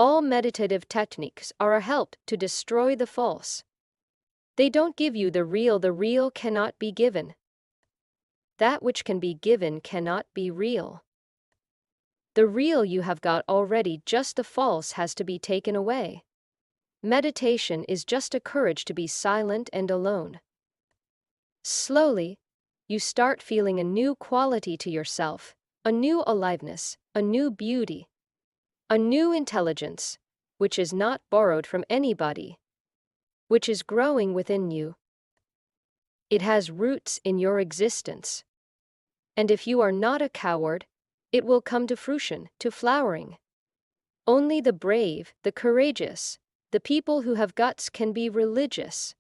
All meditative techniques are a help to destroy the false. They don't give you the real cannot be given. That which can be given cannot be real. The real you have got already, just the false has to be taken away. Meditation is just a courage to be silent and alone. Slowly, you start feeling a new quality to yourself, a new aliveness, a new beauty, a new intelligence, which is not borrowed from anybody, which is growing within you. It has roots in your existence. And if you are not a coward, it will come to fruition, to flowering. Only the brave, the courageous, the people who have guts can be religious.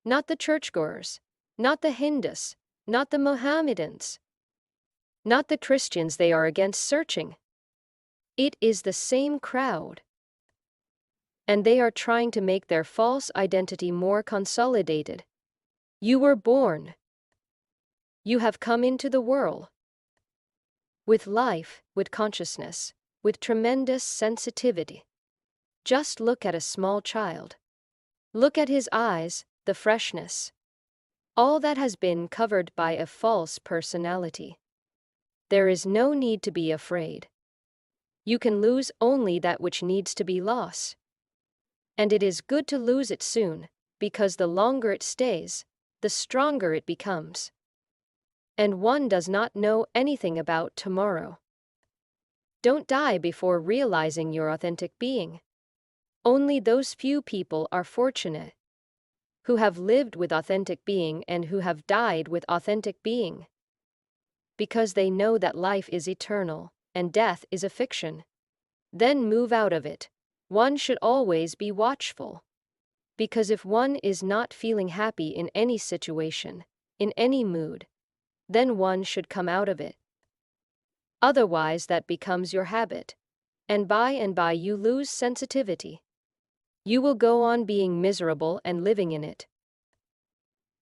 Not the churchgoers, not the Hindus, not the Mohammedans, not the Christians they are against searching. It is the same crowd. And they are trying to make their false identity more consolidated. You were born. You have come into the world. With life, with consciousness, with tremendous sensitivity. Just look at a small child. Look at his eyes, the freshness. All that has been covered by a false personality. There is no need to be afraid. You can lose only that which needs to be lost. And it is good to lose it soon, because the longer it stays, the stronger it becomes. And one does not know anything about tomorrow. Don't die before realizing your authentic being. Only those few people are fortunate who have lived with authentic being and who have died with authentic being. Because they know that life is eternal and death is a fiction. Then move out of it. One should always be watchful. Because if one is not feeling happy in any situation, in any mood, then one should come out of it. Otherwise that becomes your habit. And by you lose sensitivity. You will go on being miserable and living in it.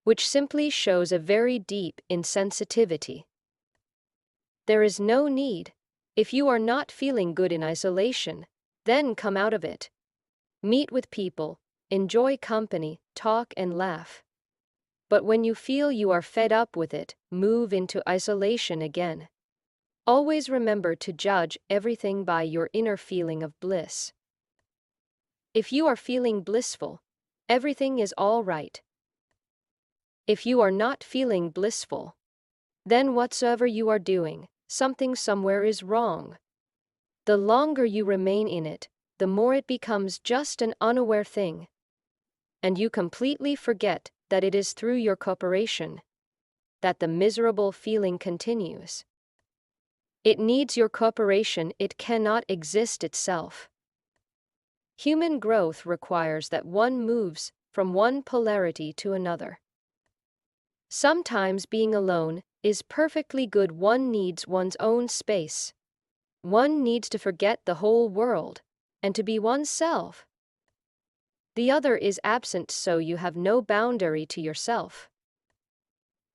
Which simply shows a very deep insensitivity. There is no need. If you are not feeling good in isolation, then come out of it. Meet with people, enjoy company, talk and laugh. But when you feel you are fed up with it, move into isolation again. Always remember to judge everything by your inner feeling of bliss. If you are feeling blissful, everything is all right. If you are not feeling blissful, then whatsoever you are doing, something somewhere is wrong. The longer you remain in it, the more it becomes just an unaware thing. And you completely forget that it is through your cooperation that the miserable feeling continues. It needs your cooperation, it cannot exist itself. Human growth requires that one moves from one polarity to another. Sometimes being alone is perfectly good. One needs one's own space. One needs to forget the whole world and to be oneself. The other is absent, so you have no boundary to yourself.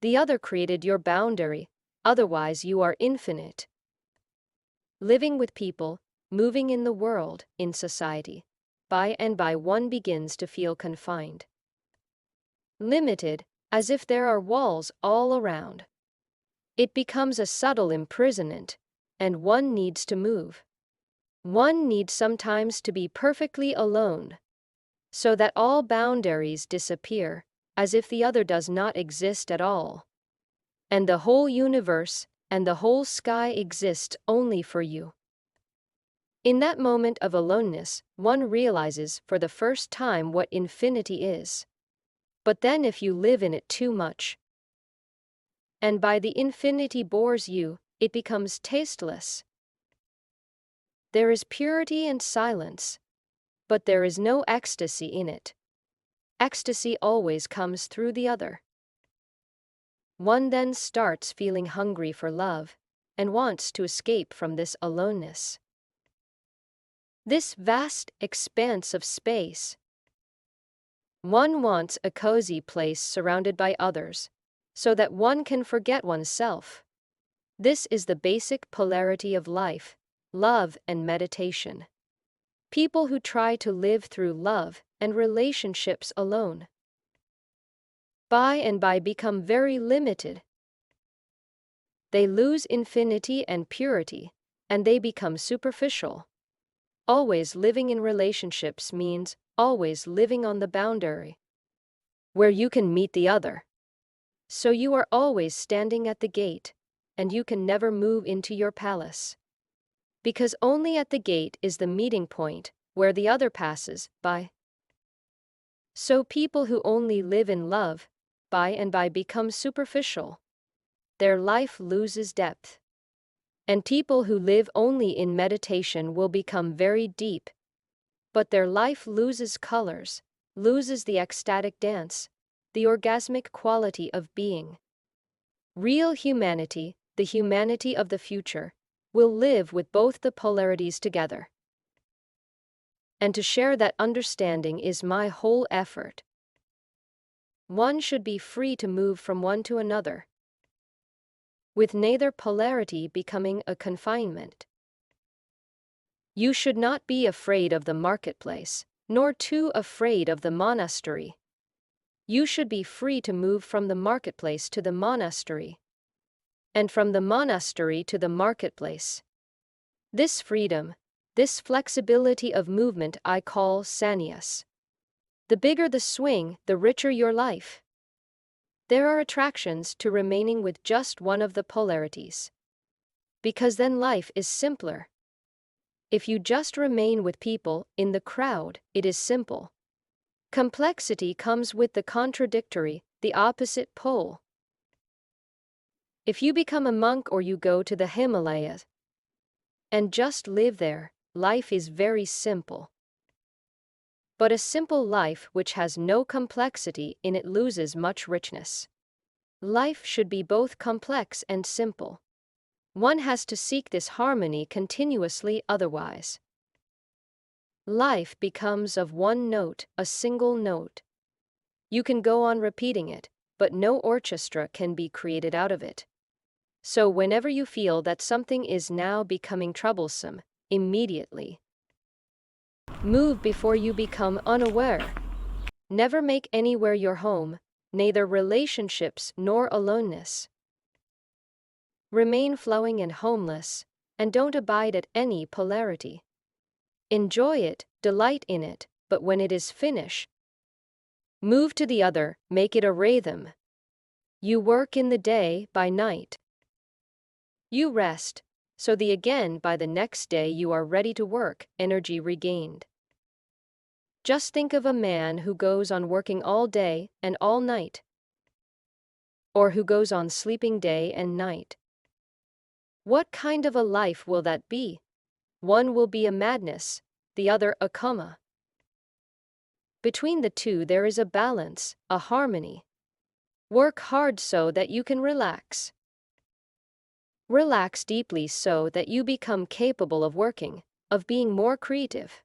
The other created your boundary, otherwise you are infinite. Living with people, moving in the world, in society, by and by one begins to feel confined. Limited, as if there are walls all around. It becomes a subtle imprisonment, and one needs to move. One needs sometimes to be perfectly alone, so that all boundaries disappear, as if the other does not exist at all. And the whole universe and the whole sky exists only for you. In that moment of aloneness, one realizes for the first time what infinity is. But then if you live in it too much, and by the infinity bores you, it becomes tasteless. There is purity and silence, but there is no ecstasy in it. Ecstasy always comes through the other. One then starts feeling hungry for love, and wants to escape from this aloneness. This vast expanse of space. One wants a cozy place surrounded by others, so that one can forget oneself. This is the basic polarity of life, love and meditation. People who try to live through love and relationships alone, by and by become very limited. They lose infinity and purity, and they become superficial. Always living in relationships means always living on the boundary, where you can meet the other. So you are always standing at the gate, and you can never move into your palace. Because only at the gate is the meeting point, where the other passes by. So people who only live in love, by and by become superficial. Their life loses depth. And people who live only in meditation will become very deep. But their life loses colors, loses the ecstatic dance, the orgasmic quality of being. Real humanity, the humanity of the future, will live with both the polarities together. And to share that understanding is my whole effort. One should be free to move from one to another, with neither polarity becoming a confinement. You should not be afraid of the marketplace, nor too afraid of the monastery. You should be free to move from the marketplace to the monastery, and from the monastery to the marketplace. This freedom, this flexibility of movement I call sannyas. The bigger the swing, the richer your life. There are attractions to remaining with just one of the polarities, because then life is simpler. If you just remain with people in the crowd, it is simple. Complexity comes with the contradictory, the opposite pole. If you become a monk or you go to the Himalayas and just live there, life is very simple. But a simple life which has no complexity in it loses much richness. Life should be both complex and simple. One has to seek this harmony continuously, otherwise life becomes of one note, a single note. You can go on repeating it, but no orchestra can be created out of it. So whenever you feel that something is now becoming troublesome, immediately move before you become unaware. Never make anywhere your home, neither relationships nor aloneness. Remain flowing and homeless, and don't abide at any polarity. Enjoy it, delight in it, but when it is finished, move to the other, make it a rhythm. You work in the day, by night you rest, so the again by the next day you are ready to work, energy regained. Just think of a man who goes on working all day and all night, or who goes on sleeping day and night. What kind of a life will that be? One will be a madness, the other a coma. Between the two there is a balance, a harmony. Work hard so that you can relax. Relax deeply so that you become capable of working, of being more creative.